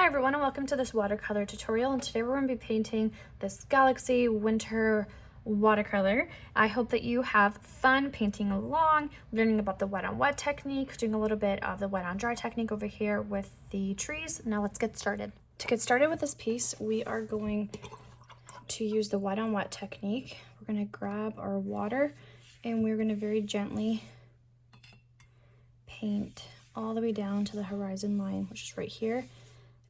Hi everyone and welcome to this watercolor tutorial, and today we're going to be painting this Galaxy winter watercolor. I hope that you have fun painting along, learning about the wet on wet technique, doing a little bit of the wet on dry technique over here with the trees. Now let's get started. To get started with this piece, we are going to use the wet on wet technique. We're going to grab our water and we're going to very gently paint all the way down to the horizon line, which is right here.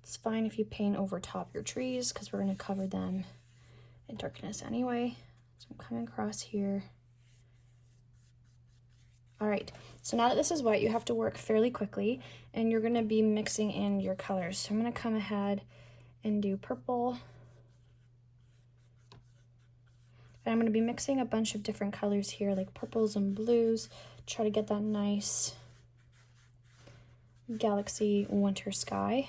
It's fine if you paint over top your trees because we're going to cover them in darkness anyway. So I'm coming across here. All right, so now that this is wet, you have to work fairly quickly and you're going to be mixing in your colors. So I'm going to come ahead and do purple. And I'm going to be mixing a bunch of different colors here, like purples and blues. Try to get that nice Galaxy winter sky.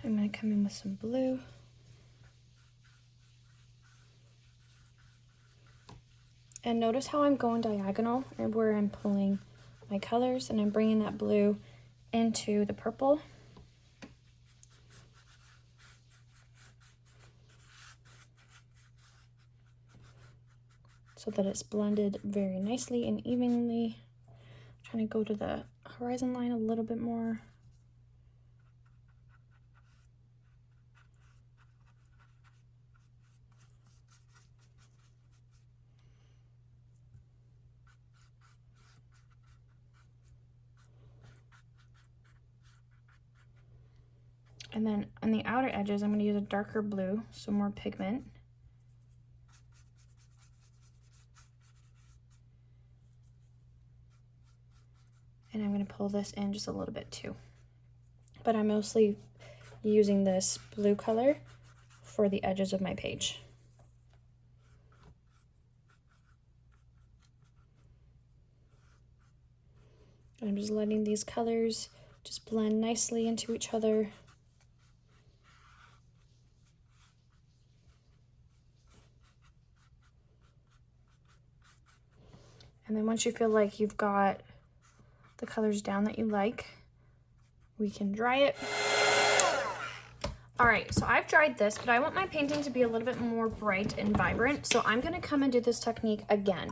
I'm going to come in with some blue. And notice how I'm going diagonal and where I'm pulling my colors, and I'm bringing that blue into the purple. So that it's blended very nicely and evenly. I'm trying to go to the horizon line a little bit more. And then on the outer edges, I'm going to use a darker blue, so more pigment. And I'm going to pull this in just a little bit too. But I'm mostly using this blue color for the edges of my page. And I'm just letting these colors just blend nicely into each other. And then once you feel like you've got the colors down that you like, we can dry it. All right, so I've dried this, but I want my painting to be a little bit more bright and vibrant. So I'm gonna come and do this technique again.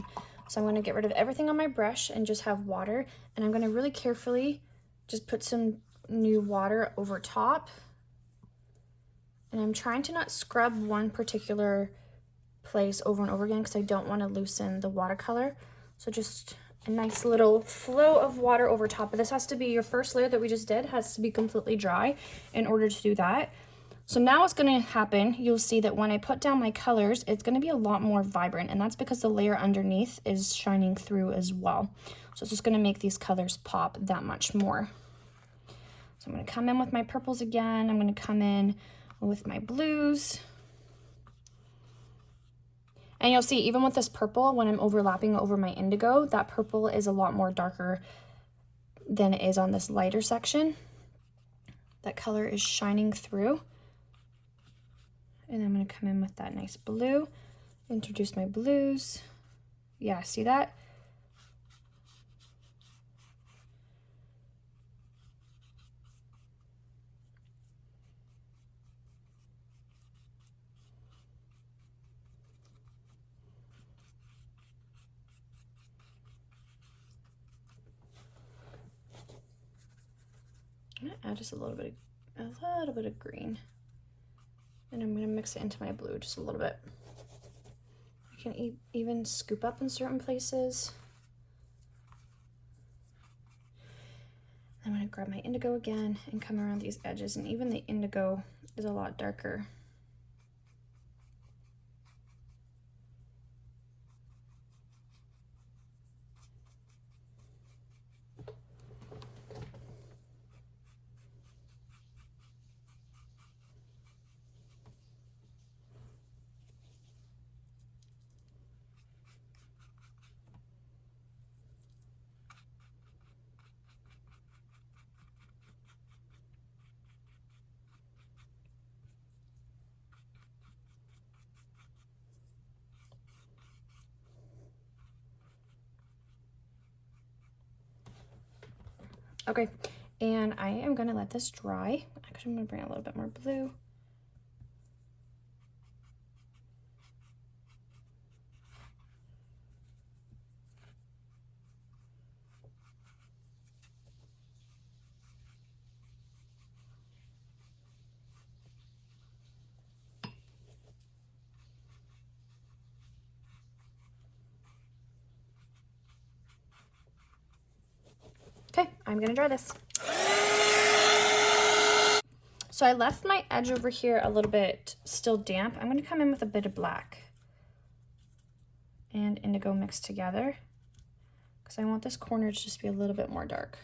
So I'm gonna get rid of everything on my brush and just have water. And I'm gonna really carefully just put some new water over top. And I'm trying to not scrub one particular place over and over again because I don't wanna loosen the watercolor. So just a nice little flow of water over top. But this has to be, your first layer that we just did has to be completely dry in order to do that. So now what's gonna happen, you'll see that when I put down my colors, it's gonna be a lot more vibrant, and that's because the layer underneath is shining through as well. So it's just gonna make these colors pop that much more. So I'm gonna come in with my purples again. I'm gonna come in with my blues. And you'll see, even with this purple, when I'm overlapping over my indigo, that purple is a lot more darker than it is on this lighter section. That color is shining through. And I'm gonna come in with that nice blue, introduce my blues. Yeah, see that? I'm gonna add just a little bit of green. And I'm gonna mix it into my blue just a little bit. I can even scoop up in certain places. I'm gonna grab my indigo again and come around these edges, and even the indigo is a lot darker. Okay, and I am gonna let this dry. Actually, I'm gonna bring a little bit more blue. Okay, I'm gonna dry this. So I left my edge over here a little bit still damp. I'm gonna come in with a bit of black and indigo mixed together because I want this corner to just be a little bit more dark.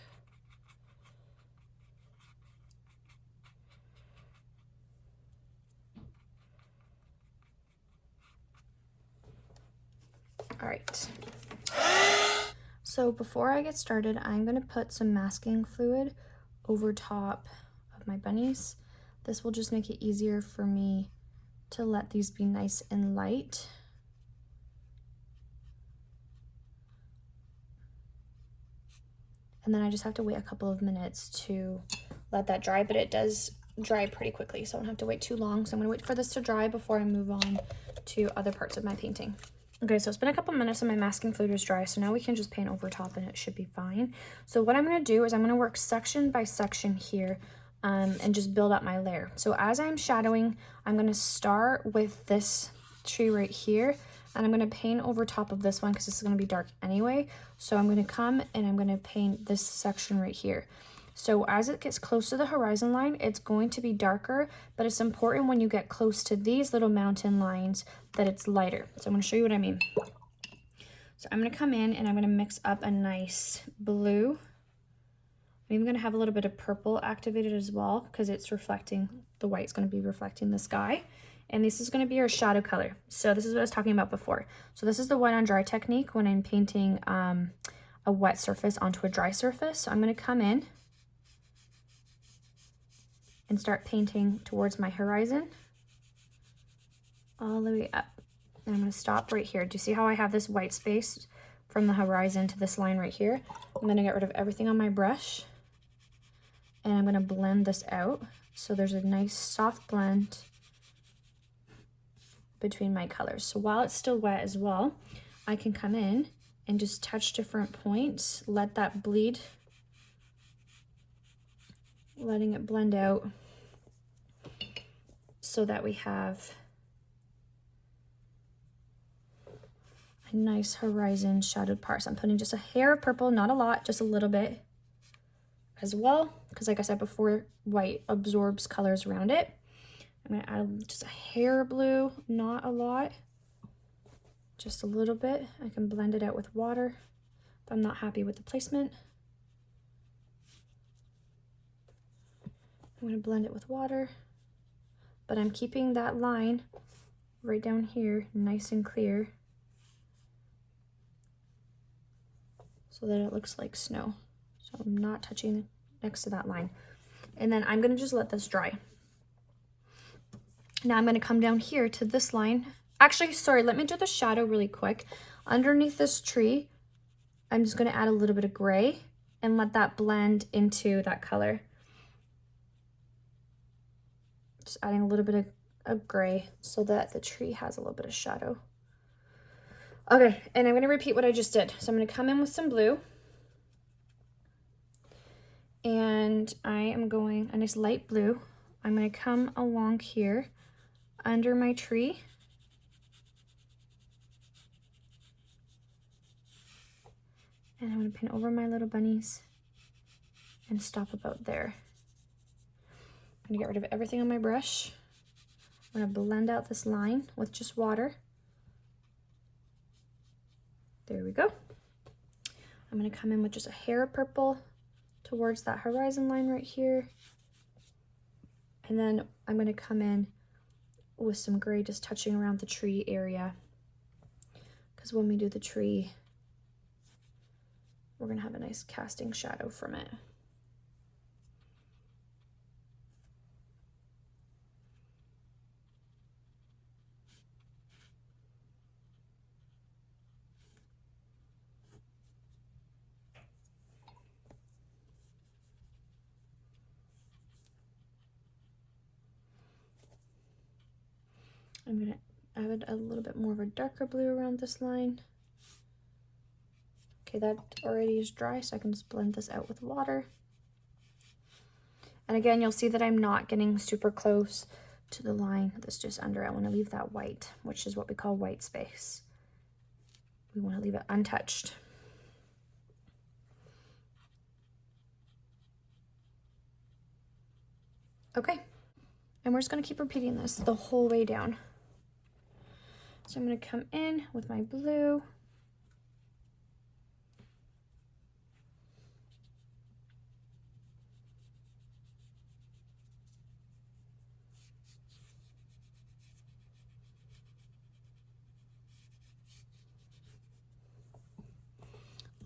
All right. So before I get started, I'm gonna put some masking fluid over top of my bunnies. This will just make it easier for me to let these be nice and light. And then I just have to wait a couple of minutes to let that dry, but it does dry pretty quickly, so I don't have to wait too long. So I'm gonna wait for this to dry before I move on to other parts of my painting. Okay, so it's been a couple minutes and my masking fluid is dry, so now we can just paint over top and it should be fine. So what I'm gonna do is I'm gonna work section by section here and just build up my layer. So as I'm shadowing, I'm gonna start with this tree right here, and I'm gonna paint over top of this one because this is gonna be dark anyway. So I'm gonna come and I'm gonna paint this section right here. So as it gets close to the horizon line, it's going to be darker, but it's important when you get close to these little mountain lines that it's lighter. So I'm gonna show you what I mean. So I'm gonna come in and I'm gonna mix up a nice blue. I'm even gonna have a little bit of purple activated as well because it's reflecting, the white's gonna be reflecting the sky. And this is gonna be our shadow color. So this is what I was talking about before. So this is the wet on dry technique when I'm painting a wet surface onto a dry surface. So I'm gonna come in and start painting towards my horizon all the way up. And I'm gonna stop right here. Do you see how I have this white space from the horizon to this line right here? I'm gonna get rid of everything on my brush and I'm gonna blend this out so there's a nice soft blend between my colors. So while it's still wet as well, I can come in and just touch different points, let that bleed, letting it blend out so that we have a nice horizon shadowed part. So I'm putting just a hair of purple, not a lot, just a little bit as well, because like I said before, white absorbs colors around it. I'm gonna add just a hair of blue, not a lot, just a little bit. I can blend it out with water if I'm not happy with the placement. I'm gonna blend it with water, but I'm keeping that line right down here nice and clear so that it looks like snow. So I'm not touching next to that line. And then I'm gonna just let this dry. Now I'm gonna come down here to this line. Actually, sorry, let me do the shadow really quick. Underneath this tree, I'm just gonna add a little bit of gray and let that blend into that color. Just adding a little bit of gray so that the tree has a little bit of shadow. Okay, and I'm gonna repeat what I just did. So I'm gonna come in with some blue. And I am going a nice light blue. I'm gonna come along here under my tree. And I'm gonna paint over my little bunnies and stop about there. I'm gonna get rid of everything on my brush. I'm gonna blend out this line with just water. There we go. I'm gonna come in with just a hair of purple towards that horizon line right here. And then I'm gonna come in with some gray just touching around the tree area. Because when we do the tree, we're gonna have a nice casting shadow from it. I'm gonna add a little bit more of a darker blue around this line. Okay, that already is dry, so I can just blend this out with water. And again, you'll see that I'm not getting super close to the line that's just under. I want to leave that white, which is what we call white space. We want to leave it untouched. Okay, and we're just going to keep repeating this the whole way down. So I'm going to come in with my blue.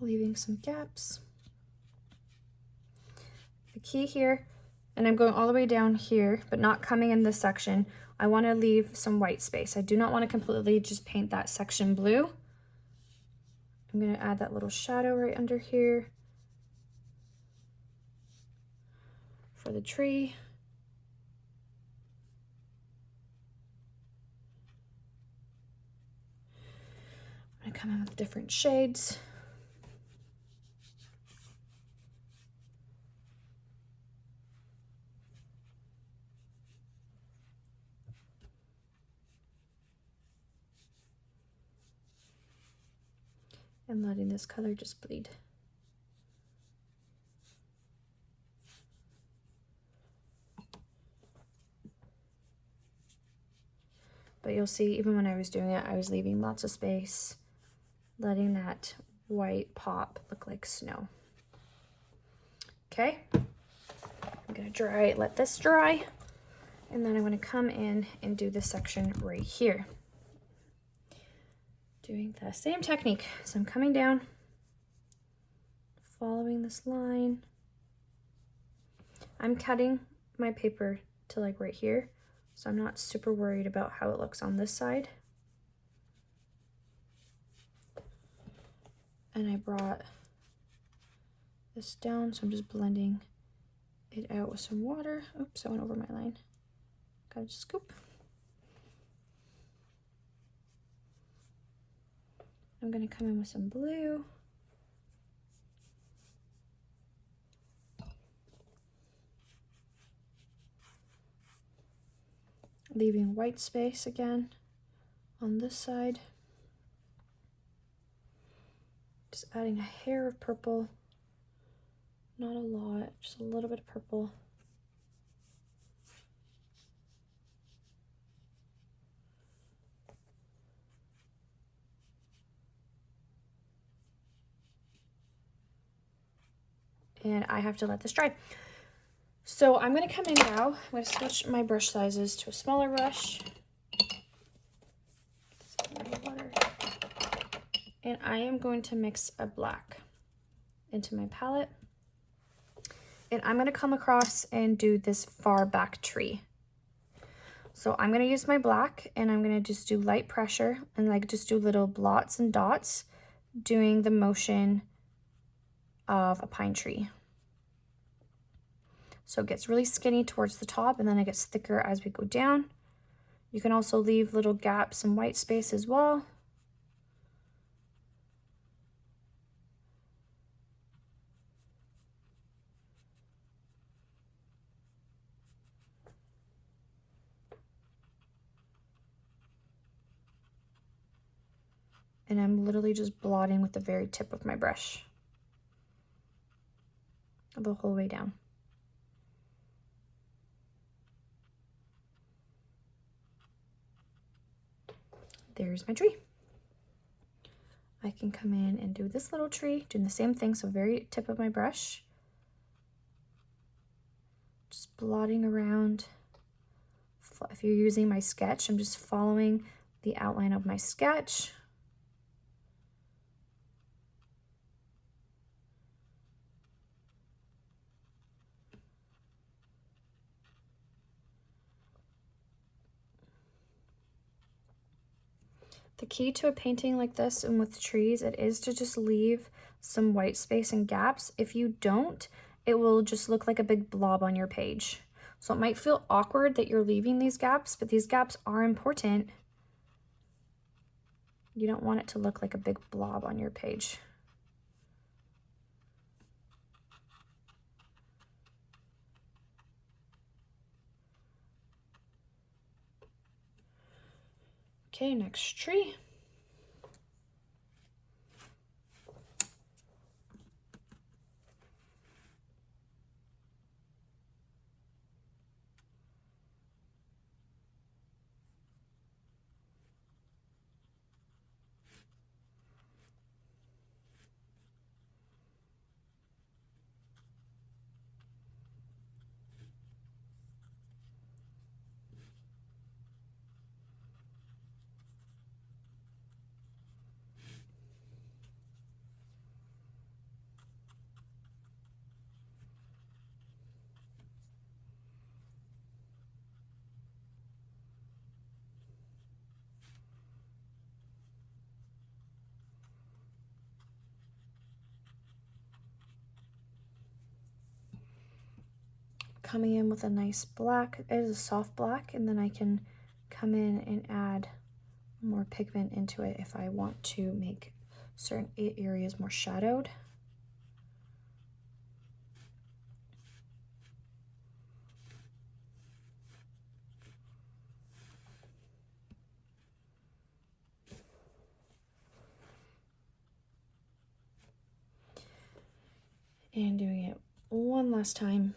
Leaving some gaps. The key here, and I'm going all the way down here, but not coming in this section. I want to leave some white space. I do not want to completely just paint that section blue. I'm going to add that little shadow right under here for the tree. I'm going to come in with different shades. And letting this color just bleed. But you'll see, even when I was doing it, I was leaving lots of space, letting that white pop look like snow. Okay, I'm gonna let this dry, and then I'm gonna come in and do this section right here. Doing the same technique. So I'm coming down, following this line. I'm cutting my paper to like right here, so I'm not super worried about how it looks on this side. And I brought this down, so I'm just blending it out with some water. Oops, I went over my line. Gotta just scoop. I'm gonna come in with some blue. Leaving white space again on this side. Just adding a hair of purple. Not a lot, just a little bit of purple. And I have to let this dry. So I'm going to come in now. I'm going to switch my brush sizes to a smaller brush. And I am going to mix a black into my palette. And I'm going to come across and do this far back tree. So I'm going to use my black, and I'm going to just do light pressure and like just do little blots and dots, doing the motion of a pine tree. So it gets really skinny towards the top, and then it gets thicker as we go down. You can also leave little gaps and white space as well. And I'm literally just blotting with the very tip of my brush the whole way down. There's my tree. I can come in and do this little tree, doing the same thing, so very tip of my brush. Just blotting around. If you're using my sketch, I'm just following the outline of my sketch. The key to a painting like this and with trees, it is to just leave some white space and gaps. If you don't, it will just look like a big blob on your page. So it might feel awkward that you're leaving these gaps, but these gaps are important. You don't want it to look like a big blob on your page. Okay, next tree. Coming in with a nice black, it is a soft black, and then I can come in and add more pigment into it if I want to make certain areas more shadowed. And doing it one last time.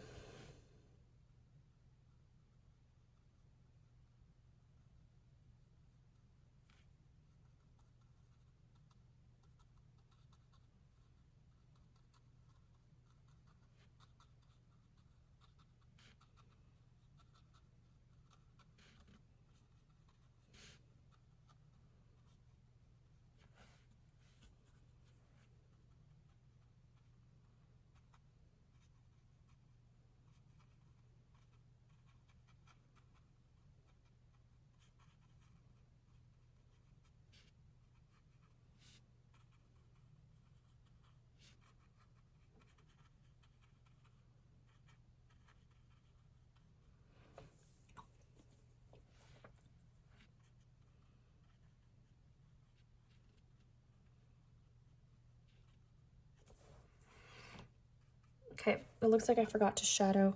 Okay, it looks like I forgot to shadow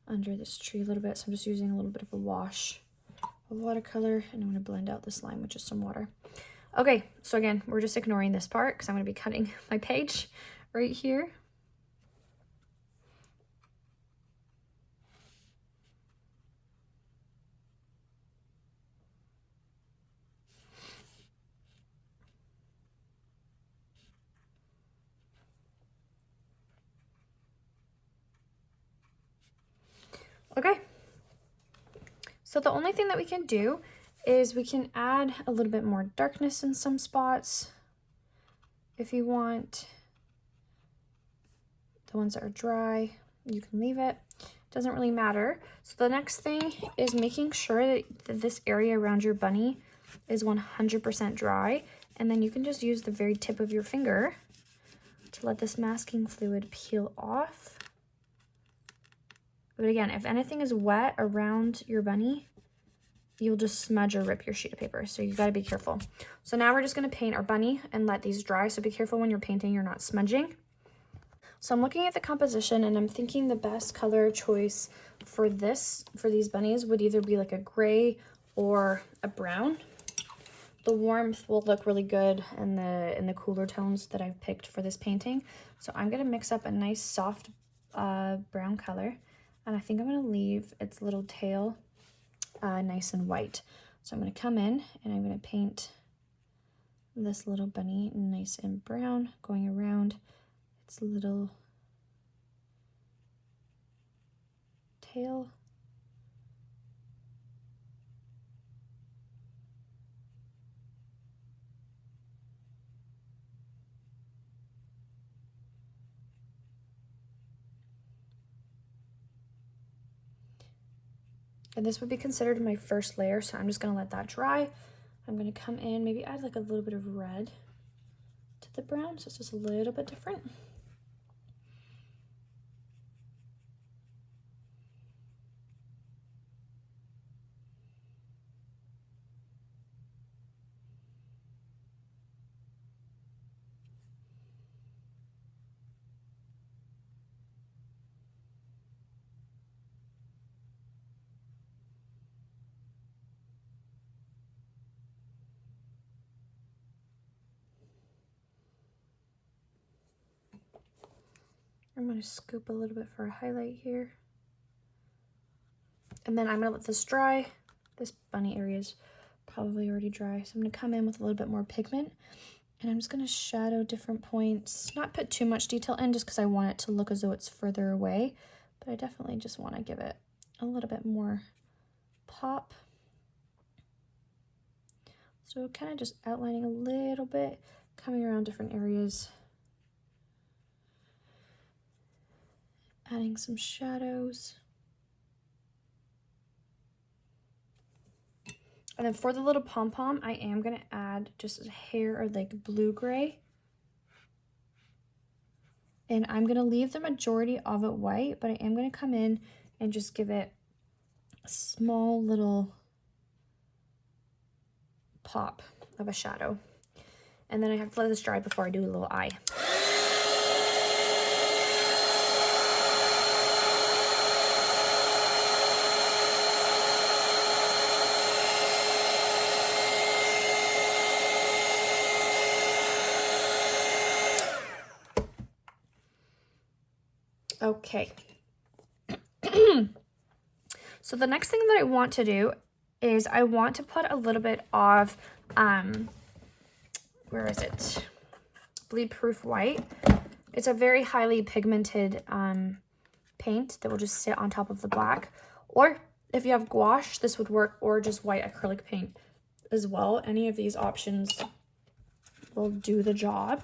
under this tree a little bit, so I'm just using a little bit of a wash of watercolor, and I'm going to blend out this line with just some water. Okay, so again, we're just ignoring this part because I'm going to be cutting my page right here. Okay, so the only thing that we can do is we can add a little bit more darkness in some spots if you want. The ones that are dry, you can leave it. Doesn't really matter. So the next thing is making sure that this area around your bunny is 100% dry, and then you can just use the very tip of your finger to let this masking fluid peel off. But again, if anything is wet around your bunny, you'll just smudge or rip your sheet of paper. So you gotta be careful. So now we're just gonna paint our bunny and let these dry. So be careful when you're painting, you're not smudging. So I'm looking at the composition and I'm thinking the best color choice for these bunnies would either be like a gray or a brown. The warmth will look really good in the cooler tones that I've picked for this painting. So I'm gonna mix up a nice soft brown color, and I think I'm gonna leave its little tail nice and white. So I'm gonna come in and I'm gonna paint this little bunny nice and brown, going around its little tail. And this would be considered my first layer, so I'm just gonna let that dry. I'm gonna come in, maybe add like a little bit of red to the brown, so it's just a little bit different. I'm going to scoop a little bit for a highlight here. And then I'm going to let this dry. This bunny area is probably already dry. So I'm going to come in with a little bit more pigment. And I'm just going to shadow different points. Not put too much detail in just because I want it to look as though it's further away. But I definitely just want to give it a little bit more pop. So kind of just outlining a little bit, coming around different areas. Adding some shadows. And then for the little pom-pom, I am going to add just a hair of like blue-gray. And I'm going to leave the majority of it white, but I am going to come in and just give it a small little pop of a shadow. And then I have to let this dry before I do a little eye. Okay. So the next thing that I want to do is I want to put a little bit of, where is it? Bleed Proof White. It's a very highly pigmented paint that will just sit on top of the black. Or if you have gouache, this would work, or just white acrylic paint as well. Any of these options will do the job.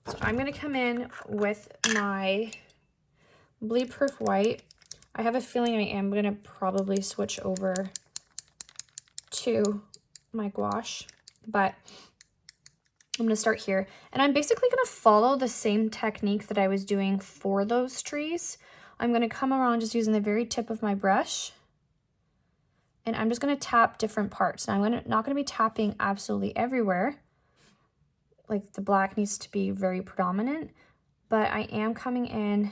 So I'm going to come in with my Bleed Proof White. I have a feeling I am going to probably switch over to my gouache, but I'm going to start here. And I'm basically going to follow the same technique that I was doing for those trees. I'm going to come around just using the very tip of my brush. And I'm just going to tap different parts. Now I'm not going to be tapping absolutely everywhere. Like the black needs to be very predominant. But I am coming in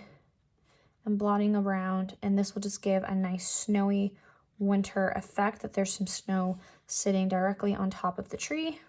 and blotting around, and this will just give a nice snowy winter effect that there's some snow sitting directly on top of the tree.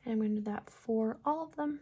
And I'm going to do that for all of them.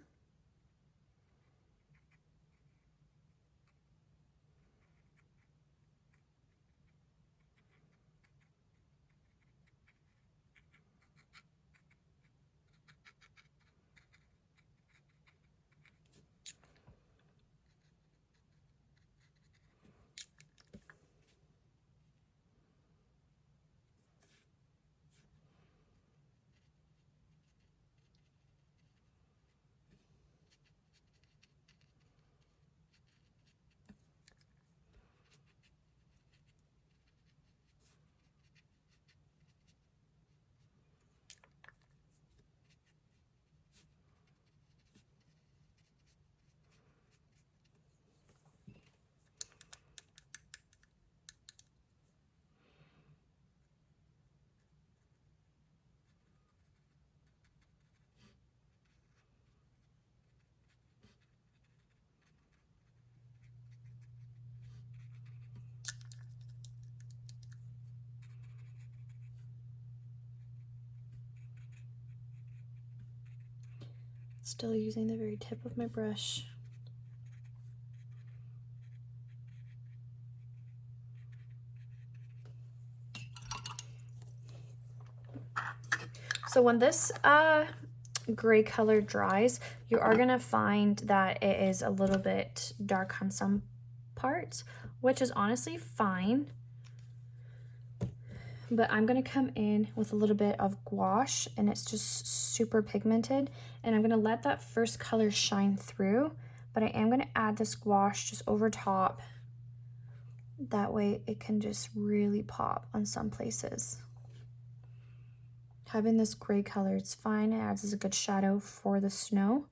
Still using the very tip of my brush. So when this gray color dries, you are going to find that it is a little bit dark on some parts, which is honestly fine. But I'm going to come in with a little bit of gouache, and it's just super pigmented, and I'm going to let that first color shine through, but I am going to add this gouache just over top. That way it can just really pop on some places. Having this gray color, it's fine. It adds as a good shadow for the snow.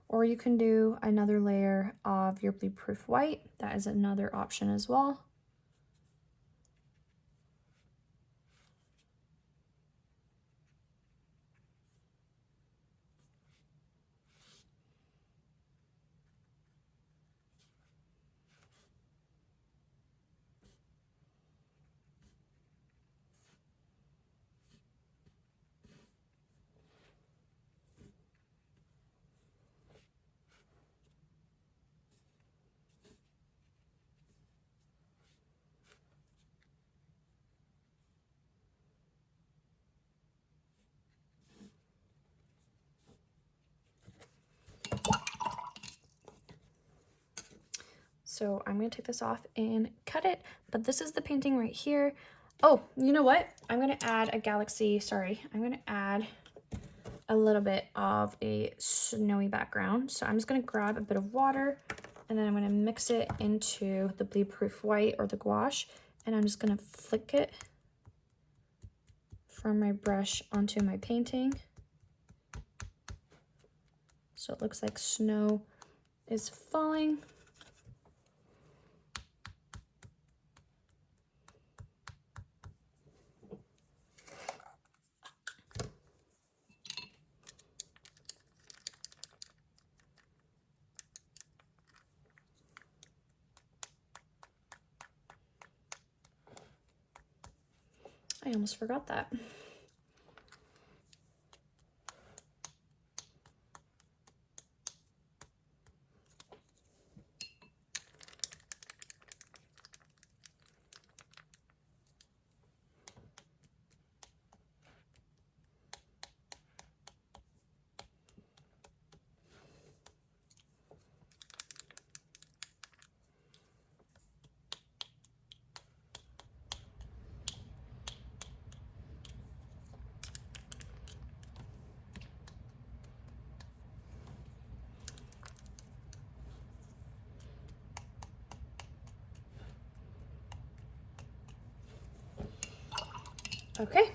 Or you can do another layer of your bleed proof white. That is another option as well. So I'm gonna take this off and cut it, but this is the painting right here. Oh, you know what? I'm gonna add a galaxy, sorry. I'm gonna add a little bit of a snowy background. So I'm just gonna grab a bit of water and then I'm gonna mix it into the bleed proof white or the gouache, and I'm just gonna flick it from my brush onto my painting. So it looks like snow is falling. I almost forgot that. Okay.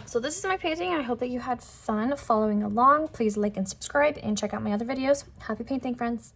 So this is my painting. I hope that you had fun following along. Please like and subscribe and check out my other videos. Happy painting, friends.